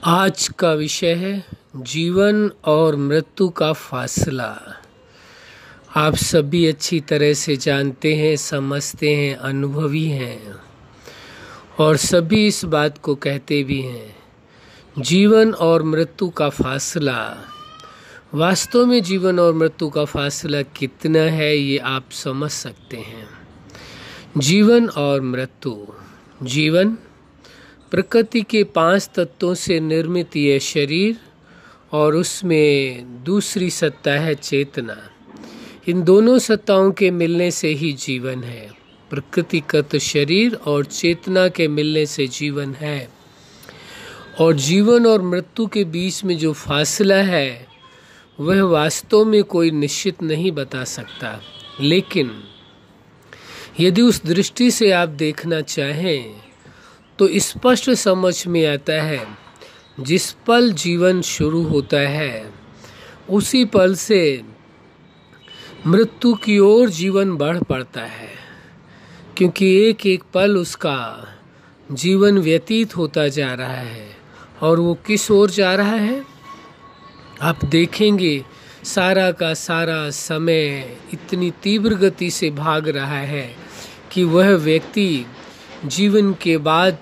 आज का विषय है जीवन और मृत्यु का फासला। आप सभी अच्छी तरह से जानते हैं, समझते हैं, अनुभवी हैं और सभी इस बात को कहते भी हैं, जीवन और मृत्यु का फासला। वास्तव में जीवन और मृत्यु का फासला कितना है ये आप समझ सकते हैं। जीवन और मृत्यु। जीवन प्रकृति के 5 तत्वों से निर्मित ये शरीर और उसमें दूसरी सत्ता है चेतना। इन दोनों सत्ताओं के मिलने से ही जीवन है। प्रकृतिगत शरीर और चेतना के मिलने से जीवन है। और जीवन और मृत्यु के बीच में जो फासला है वह वास्तव में कोई निश्चित नहीं बता सकता, लेकिन यदि उस दृष्टि से आप देखना चाहें तो स्पष्ट समझ में आता है, जिस पल जीवन शुरू होता है उसी पल से मृत्यु की ओर जीवन बढ़ पड़ता है, क्योंकि एक एक पल उसका जीवन व्यतीत होता जा रहा है। और वो किस ओर जा रहा है आप देखेंगे, सारा का सारा समय इतनी तीव्र गति से भाग रहा है कि वह व्यक्ति जीवन के बाद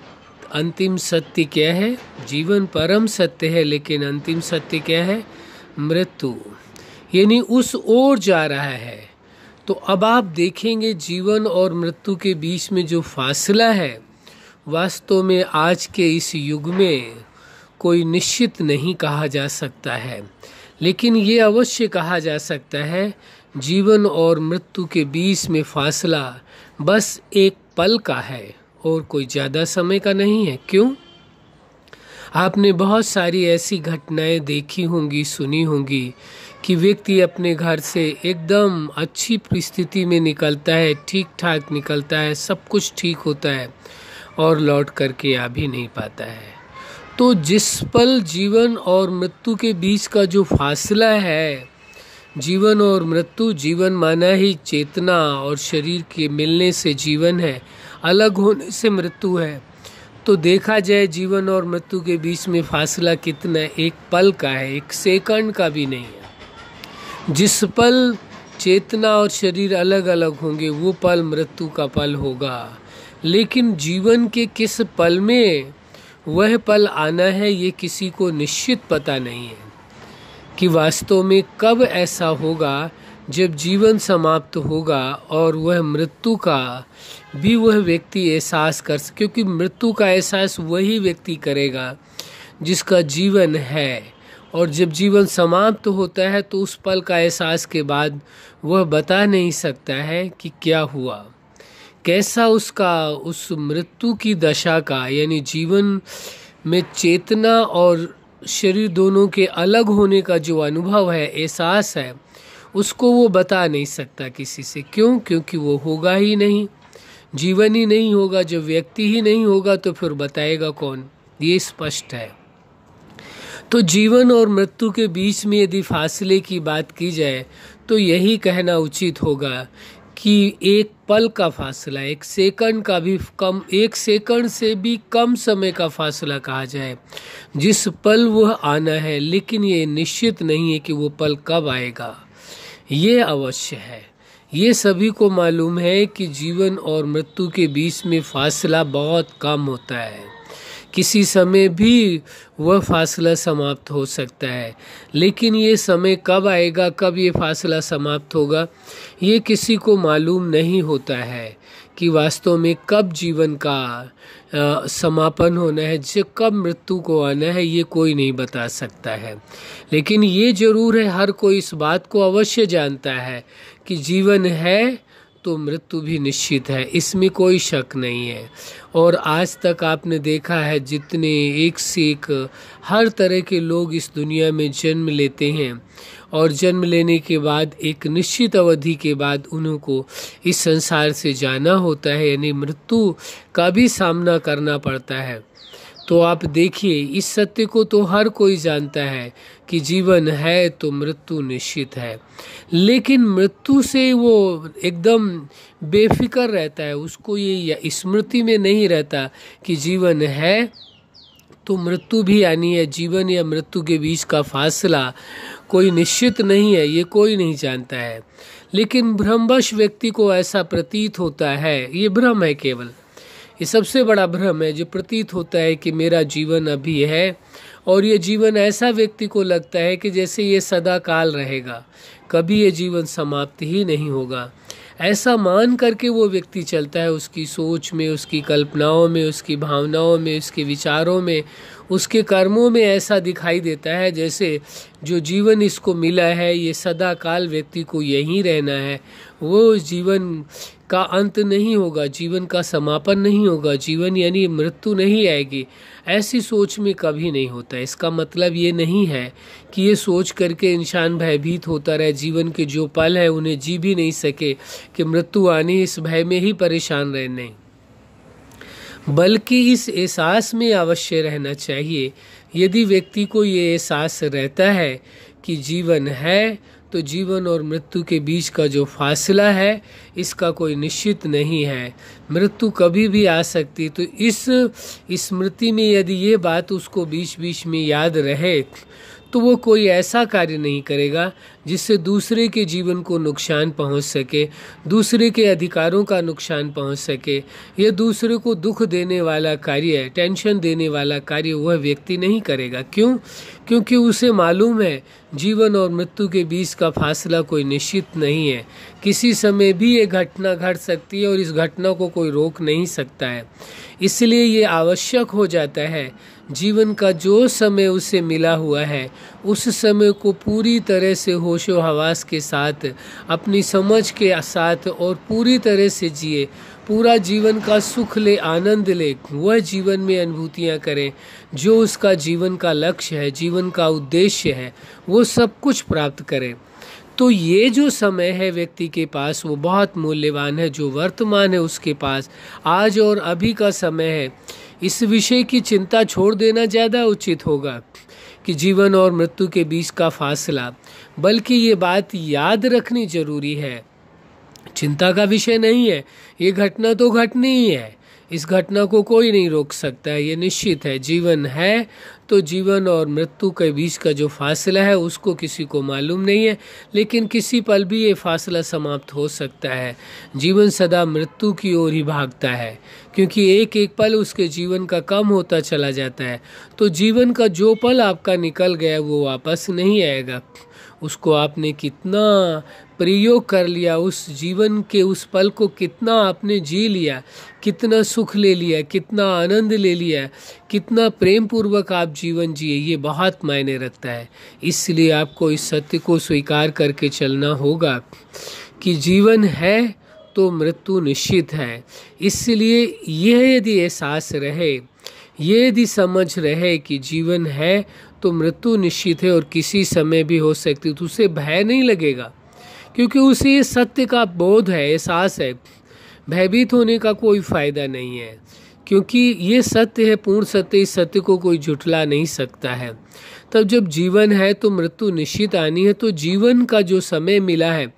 अंतिम सत्य क्या है? जीवन परम सत्य है, लेकिन अंतिम सत्य क्या है? मृत्यु, यानी उस ओर जा रहा है। तो अब आप देखेंगे जीवन और मृत्यु के बीच में जो फासला है वास्तव में आज के इस युग में कोई निश्चित नहीं कहा जा सकता है, लेकिन ये अवश्य कहा जा सकता है जीवन और मृत्यु के बीच में फासला बस एक पल का है और कोई ज़्यादा समय का नहीं है। क्यों? आपने बहुत सारी ऐसी घटनाएं देखी होंगी, सुनी होंगी कि व्यक्ति अपने घर से एकदम अच्छी परिस्थिति में निकलता है, ठीक ठाक निकलता है, सब कुछ ठीक होता है और लौट करके आ भी नहीं पाता है। तो जिस पल जीवन और मृत्यु के बीच का जो फासला है, जीवन और मृत्यु, जीवन माना ही चेतना और शरीर के मिलने से जीवन है, अलग होने से मृत्यु है। तो देखा जाए जीवन और मृत्यु के बीच में फासला कितना है? एक पल का है, एक सेकंड का भी नहीं है। जिस पल चेतना और शरीर अलग अलग होंगे वो पल मृत्यु का पल होगा, लेकिन जीवन के किस पल में वह पल आना है ये किसी को निश्चित पता नहीं है कि वास्तव में कब ऐसा होगा जब जीवन समाप्त होगा और वह मृत्यु का भी वह व्यक्ति एहसास कर सके, क्योंकि मृत्यु का एहसास वही व्यक्ति करेगा जिसका जीवन है। और जब जीवन समाप्त होता है तो उस पल का एहसास के बाद वह बता नहीं सकता है कि क्या हुआ, कैसा उसका उस मृत्यु की दशा का, यानी जीवन में चेतना और शरीर दोनों के अलग होने का जो अनुभव है, एहसास है, उसको वो बता नहीं सकता किसी से। क्यों? क्योंकि वो होगा ही नहीं, जीवन ही नहीं होगा। जब व्यक्ति ही नहीं होगा तो फिर बताएगा कौन? ये स्पष्ट है। तो जीवन और मृत्यु के बीच में यदि फासले की बात की जाए तो यही कहना उचित होगा कि एक पल का फासला, एक सेकंड का भी कम, एक सेकंड से भी कम समय का फासला कहा जाए, जिस पल वह आना है, लेकिन ये निश्चित नहीं है कि वो पल कब आएगा। ये अवश्य है, ये सभी को मालूम है कि जीवन और मृत्यु के बीच में फासला बहुत कम होता है। किसी समय भी वह फासला समाप्त हो सकता है, लेकिन ये समय कब आएगा, कब ये फासला समाप्त होगा, ये किसी को मालूम नहीं होता है कि वास्तव में कब जीवन का समापन होना है, कब मृत्यु को आना है, ये कोई नहीं बता सकता है। लेकिन ये जरूर है, हर कोई इस बात को अवश्य जानता है कि जीवन है तो मृत्यु भी निश्चित है, इसमें कोई शक नहीं है। और आज तक आपने देखा है जितने एक से एक हर तरह के लोग इस दुनिया में जन्म लेते हैं और जन्म लेने के बाद एक निश्चित अवधि के बाद उनको इस संसार से जाना होता है, यानी मृत्यु का भी सामना करना पड़ता है। तो आप देखिए, इस सत्य को तो हर कोई जानता है कि जीवन है तो मृत्यु निश्चित है, लेकिन मृत्यु से वो एकदम बेफिक्र रहता है, उसको ये स्मृति में नहीं रहता कि जीवन है तो मृत्यु भी आनी है। जीवन या मृत्यु के बीच का फासला कोई निश्चित नहीं है, ये कोई नहीं जानता है। लेकिन भ्रमवश व्यक्ति को ऐसा प्रतीत होता है, ये भ्रम है केवल, ये सबसे बड़ा भ्रम है जो प्रतीत होता है कि मेरा जीवन अभी है, और ये जीवन ऐसा व्यक्ति को लगता है कि जैसे ये सदा काल रहेगा, कभी ये जीवन समाप्त ही नहीं होगा। ऐसा मान करके वो व्यक्ति चलता है, उसकी सोच में, उसकी कल्पनाओं में, उसकी भावनाओं में, उसके विचारों में, उसके कर्मों में ऐसा दिखाई देता है जैसे जो जीवन इसको मिला है ये सदा काल व्यक्ति को यहीं रहना है, वो जीवन का अंत नहीं होगा, जीवन का समापन नहीं होगा, जीवन यानी मृत्यु नहीं आएगी। ऐसी सोच में कभी नहीं होता। इसका मतलब ये नहीं है कि ये सोच करके इंसान भयभीत होता रहे, जीवन के जो पल है उन्हें जी भी नहीं सके कि मृत्यु आनी, इस भय में ही परेशान रहे, नहीं। बल्कि इस एहसास में अवश्य रहना चाहिए। यदि व्यक्ति को ये एहसास रहता है कि जीवन है, तो जीवन और मृत्यु के बीच का जो फासला है इसका कोई निश्चित नहीं है, मृत्यु कभी भी आ सकती। तो इस स्मृति में यदि ये बात उसको बीच बीच में याद रहे तो वो कोई ऐसा कार्य नहीं करेगा जिससे दूसरे के जीवन को नुकसान पहुंच सके, दूसरे के अधिकारों का नुकसान पहुंच सके, या दूसरे को दुख देने वाला कार्य, टेंशन देने वाला कार्य वह व्यक्ति नहीं करेगा। क्यों? क्योंकि उसे मालूम है जीवन और मृत्यु के बीच का फासला कोई निश्चित नहीं है, किसी समय भी ये घटना घट सकती है और इस घटना को कोई रोक नहीं सकता है। इसलिए ये आवश्यक हो जाता है जीवन का जो समय उसे मिला हुआ है उस समय को पूरी तरह से होशो हवास के साथ, अपनी समझ के साथ और पूरी तरह से जिए, पूरा जीवन का सुख ले, आनंद ले, वह जीवन में अनुभूतियाँ करे, जो उसका जीवन का लक्ष्य है, जीवन का उद्देश्य है, वो सब कुछ प्राप्त करे। तो ये जो समय है व्यक्ति के पास वो बहुत मूल्यवान है, जो वर्तमान है उसके पास आज और अभी का समय है। इस विषय की चिंता छोड़ देना ज़्यादा उचित होगा कि जीवन और मृत्यु के बीच का फासला, बल्कि ये बात याद रखनी जरूरी है, चिंता का विषय नहीं है, ये घटना तो घटनी ही है, इस घटना को कोई नहीं रोक सकता है, ये निश्चित है। जीवन है तो जीवन और मृत्यु के बीच का जो फासला है उसको किसी को मालूम नहीं है, लेकिन किसी पल भी ये फासला समाप्त हो सकता है। जीवन सदा मृत्यु की ओर ही भागता है, क्योंकि एक एक पल उसके जीवन का कम होता चला जाता है। तो जीवन का जो पल आपका निकल गया वो वापस नहीं आएगा, उसको आपने कितना प्रयोग कर लिया, उस जीवन के उस पल को कितना आपने जी लिया, कितना सुख ले लिया, कितना आनंद ले लिया, कितना प्रेम पूर्वक आप जीवन जिए, ये बहुत मायने रखता है। इसलिए आपको इस सत्य को स्वीकार करके चलना होगा कि जीवन है तो मृत्यु निश्चित है। इसलिए यह यदि एहसास रहे, ये यदि समझ रहे कि जीवन है तो मृत्यु निश्चित है और किसी समय भी हो सकती है, तो उसे भय नहीं लगेगा, क्योंकि उसे ये सत्य का बोध है, एहसास है। भयभीत होने का कोई फायदा नहीं है, क्योंकि ये सत्य है, पूर्ण सत्य, इस सत्य को कोई झुठला नहीं सकता है। तब जब जीवन है तो मृत्यु निश्चित आनी है, तो जीवन का जो समय मिला है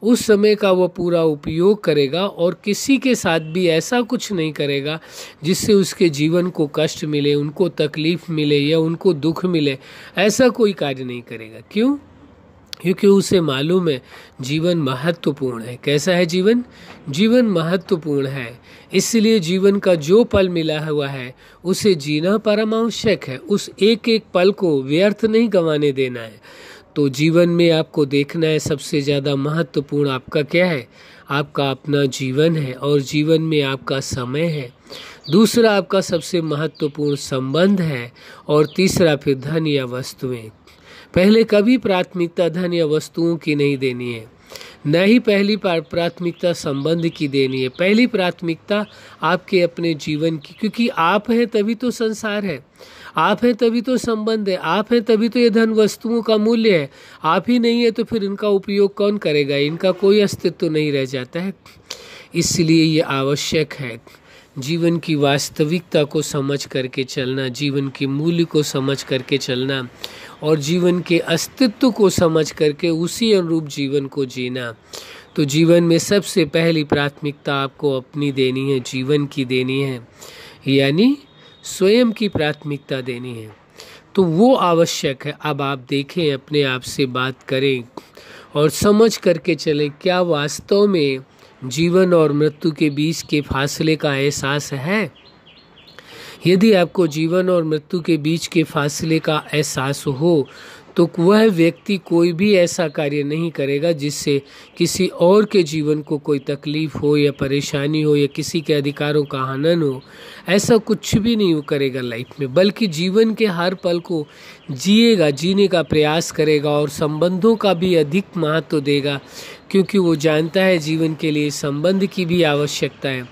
उस समय का वो पूरा उपयोग करेगा और किसी के साथ भी ऐसा कुछ नहीं करेगा जिससे उसके जीवन को कष्ट मिले, उनको तकलीफ मिले या उनको दुख मिले, ऐसा कोई कार्य नहीं करेगा। क्यों? क्योंकि उसे मालूम है जीवन महत्वपूर्ण है। कैसा है जीवन? जीवन महत्वपूर्ण है, इसलिए जीवन का जो पल मिला हुआ है उसे जीना परम आवश्यक है, उस एक एक पल को व्यर्थ नहीं गंवाने देना है। तो जीवन में आपको देखना है सबसे ज़्यादा महत्वपूर्ण आपका क्या है, आपका अपना जीवन है और जीवन में आपका समय है। दूसरा आपका सबसे महत्वपूर्ण संबंध है और तीसरा फिर धन या वस्तुएं। पहले कभी प्राथमिकता धन या वस्तुओं की नहीं देनी है, न ही पहली प्राथमिकता संबंध की देनी है। पहली प्राथमिकता आपके अपने जीवन की, क्योंकि आप हैं तभी तो संसार है, आप हैं तभी तो संबंध है, आप हैं तभी तो ये धन वस्तुओं का मूल्य है। आप ही नहीं है तो फिर इनका उपयोग कौन करेगा, इनका कोई अस्तित्व नहीं रह जाता है। इसलिए ये आवश्यक है जीवन की वास्तविकता को समझ करके चलना, जीवन के मूल्य को समझ करके चलना और जीवन के अस्तित्व को समझ करके उसी अनुरूप जीवन को जीना। तो जीवन में सबसे पहली प्राथमिकता आपको अपनी देनी है, जीवन की देनी है, यानी स्वयं की प्राथमिकता देनी है, तो वो आवश्यक है। अब आप देखें, अपने आप से बात करें और समझ करके चले, क्या वास्तव में जीवन और मृत्यु के बीच के फासले का एहसास है? यदि आपको जीवन और मृत्यु के बीच के फासले का एहसास हो तो वह व्यक्ति कोई भी ऐसा कार्य नहीं करेगा जिससे किसी और के जीवन को कोई तकलीफ हो या परेशानी हो या किसी के अधिकारों का हनन हो। ऐसा कुछ भी नहीं वो करेगा लाइफ में, बल्कि जीवन के हर पल को जिएगा, जीने का प्रयास करेगा और संबंधों का भी अधिक महत्व देगा, क्योंकि वो जानता है जीवन के लिए संबंध की भी आवश्यकता है,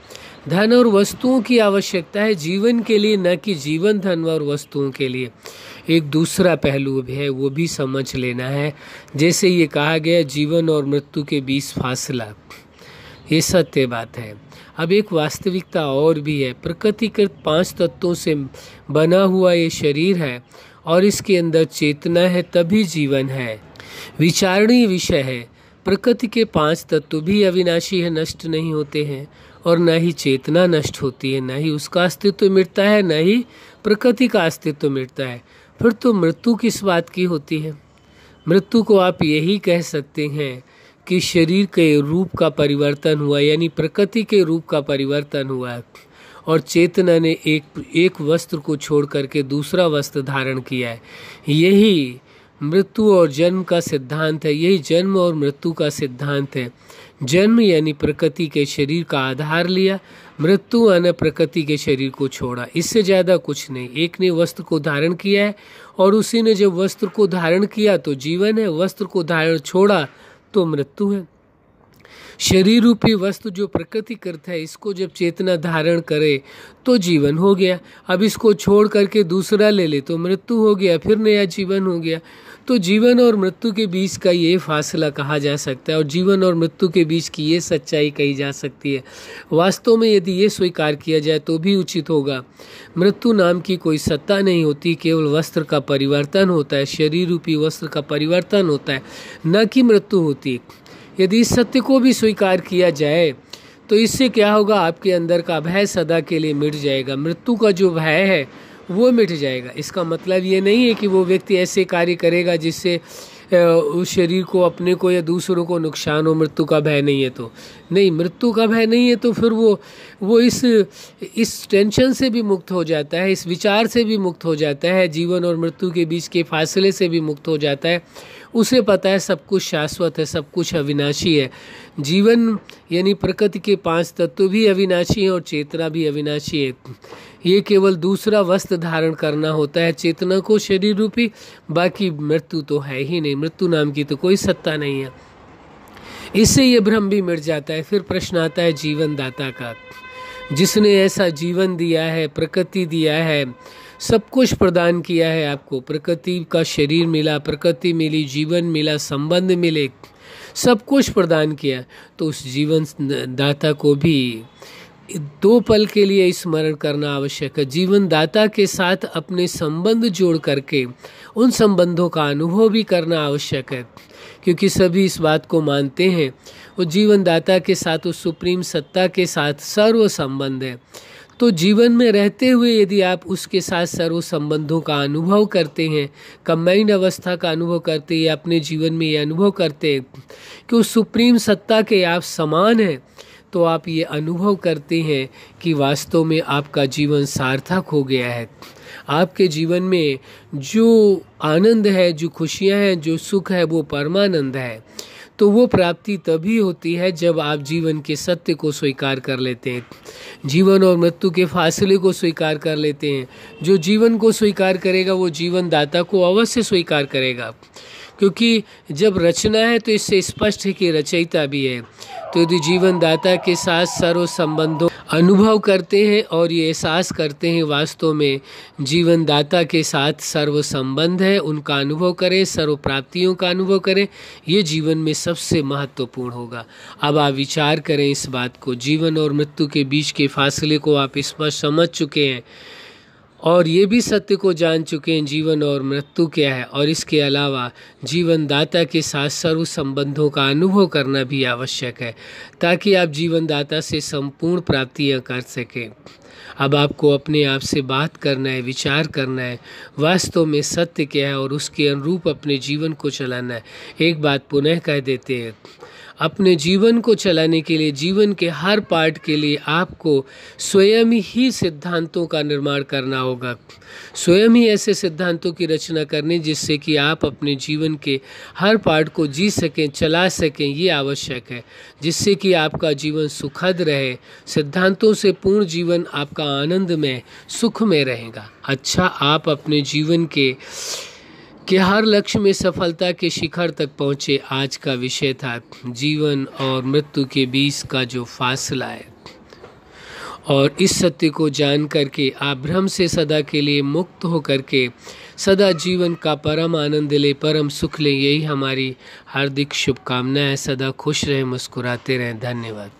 धन और वस्तुओं की आवश्यकता है जीवन के लिए, न कि जीवन धन और वस्तुओं के लिए। एक दूसरा पहलू भी है, वो भी समझ लेना है। जैसे ये कहा गया जीवन और मृत्यु के बीच फासला, ये सत्य बात है। अब एक वास्तविकता और भी है। प्रकृतिकृत 5 तत्वों से बना हुआ ये शरीर है और इसके अंदर चेतना है, तभी जीवन है। विचारणीय विषय है, प्रकृति के 5 तत्व भी अविनाशी है, नष्ट नहीं होते हैं, और न ही चेतना नष्ट होती है, न ही उसका अस्तित्व मिटता है, न ही प्रकृति का अस्तित्व मिटता है। फिर तो मृत्यु किस बात की होती है? मृत्यु को आप यही कह सकते हैं कि शरीर के रूप का परिवर्तन हुआ, यानी प्रकृति के रूप का परिवर्तन हुआ और चेतना ने एक वस्त्र को छोड़ करके दूसरा वस्त्र धारण किया है। यही मृत्यु और जन्म का सिद्धांत है, यही जन्म और मृत्यु का सिद्धांत है। जन्म यानी प्रकृति के शरीर का आधार लिया, मृत्यु यानी प्रकृति के शरीर को छोड़ा, इससे ज़्यादा कुछ नहीं। एक ने वस्त्र को धारण किया है और उसी ने जब वस्त्र को धारण किया तो जीवन है, वस्त्र को धारण छोड़ा तो मृत्यु है। शरीर रूपी वस्तु जो प्रकृतिकृत है, इसको जब चेतना धारण करे तो जीवन हो गया। अब इसको छोड़ करके दूसरा ले ले तो मृत्यु हो गया, फिर नया जीवन हो गया। तो जीवन और मृत्यु के बीच का ये फासला कहा जा सकता है और जीवन और मृत्यु के बीच की ये सच्चाई कही जा सकती है। वास्तव में यदि ये स्वीकार किया जाए तो भी उचित होगा। मृत्यु नाम की कोई सत्ता नहीं होती, केवल वस्त्र का परिवर्तन होता है, शरीर रूपी वस्त्र का परिवर्तन होता है, न कि मृत्यु होती है। यदि इस सत्य को भी स्वीकार किया जाए तो इससे क्या होगा? आपके अंदर का भय सदा के लिए मिट जाएगा, मृत्यु का जो भय है वो मिट जाएगा। इसका मतलब ये नहीं है कि वो व्यक्ति ऐसे कार्य करेगा जिससे उस शरीर को, अपने को या दूसरों को नुकसान हो। मृत्यु का भय नहीं है तो नहीं, मृत्यु का भय नहीं है तो फिर वो इस टेंशन से भी मुक्त हो जाता है, इस विचार से भी मुक्त हो जाता है, जीवन और मृत्यु के बीच के फासले से भी मुक्त हो जाता है। उसे पता है सब कुछ शाश्वत है, सब कुछ अविनाशी है। जीवन यानी प्रकृति के 5 तत्व भी अविनाशी हैं और चेतना भी अविनाशी है। ये केवल दूसरा वस्त्र धारण करना होता है चेतना को, शरीर रूपी, बाकी मृत्यु तो है ही नहीं, मृत्यु नाम की तो कोई सत्ता नहीं है। इससे ये भ्रम भी मिट जाता है। फिर प्रश्न आता है जीवन दाता का, जिसने ऐसा जीवन दिया है, प्रकृति दिया है, सब कुछ प्रदान किया है आपको। प्रकृति का शरीर मिला, प्रकृति मिली, जीवन मिला, संबंध मिले, सब कुछ प्रदान किया, तो उस जीवन दाता को भी 2 पल के लिए स्मरण करना आवश्यक है। जीवन दाता के साथ अपने संबंध जोड़ करके उन संबंधों का अनुभव भी करना आवश्यक है, क्योंकि सभी इस बात को मानते हैं वो जीवन दाता के साथ, उस सुप्रीम सत्ता के साथ सर्व संबंध है। तो जीवन में रहते हुए यदि आप उसके साथ सर्व संबंधों का अनुभव करते हैं, कंबाइंड अवस्था का अनुभव करते हैं, अपने जीवन में ये अनुभव करते हैं कि उस सुप्रीम सत्ता के आप समान हैं, तो आप ये अनुभव करते हैं कि वास्तव में आपका जीवन सार्थक हो गया है। आपके जीवन में जो आनंद है, जो खुशियां हैं, जो सुख है, वो परमानंद है। तो वो प्राप्ति तभी होती है जब आप जीवन के सत्य को स्वीकार कर लेते हैं, जीवन और मृत्यु के फासले को स्वीकार कर लेते हैं। जो जीवन को स्वीकार करेगा वो जीवन दाता को अवश्य स्वीकार करेगा, क्योंकि जब रचना है तो इससे स्पष्ट है कि रचयिता भी है। तो यदि जीवन दाता के साथ सर्व संबंधों अनुभव करते हैं और ये एहसास करते हैं वास्तव में जीवन दाता के साथ सर्व संबंध है, उनका अनुभव करें, सर्व प्राप्तियों का अनुभव करें, ये जीवन में सबसे महत्वपूर्ण होगा। अब आप विचार करें इस बात को, जीवन और मृत्यु के बीच के फासले को आप स्पष्ट समझ चुके हैं और ये भी सत्य को जान चुके हैं जीवन और मृत्यु क्या है, और इसके अलावा जीवन दाता के साथ सर्व संबंधों का अनुभव करना भी आवश्यक है ताकि आप जीवन दाता से संपूर्ण प्राप्तियां कर सकें। अब आपको अपने आप से बात करना है, विचार करना है वास्तव में सत्य क्या है और उसके अनुरूप अपने जीवन को चलाना है। एक बात पुनः कह देते हैं, अपने जीवन को चलाने के लिए, जीवन के हर पार्ट के लिए आपको स्वयं ही सिद्धांतों का निर्माण करना होगा, स्वयं ही ऐसे सिद्धांतों की रचना करनी जिससे कि आप अपने जीवन के हर पार्ट को जी सकें, चला सकें। ये आवश्यक है जिससे कि आपका जीवन सुखद रहे, सिद्धांतों से पूर्ण जीवन आपका आनंद में, सुख में रहेगा। अच्छा, आप अपने जीवन के हर लक्ष्य में सफलता के शिखर तक पहुँचे। आज का विषय था जीवन और मृत्यु के बीच का जो फासला है, और इस सत्य को जान करके आप भ्रम से सदा के लिए मुक्त हो करके सदा जीवन का परम आनंद ले, परम सुख ले। यही हमारी हार्दिक शुभकामना है। सदा खुश रहें, मुस्कुराते रहें। धन्यवाद।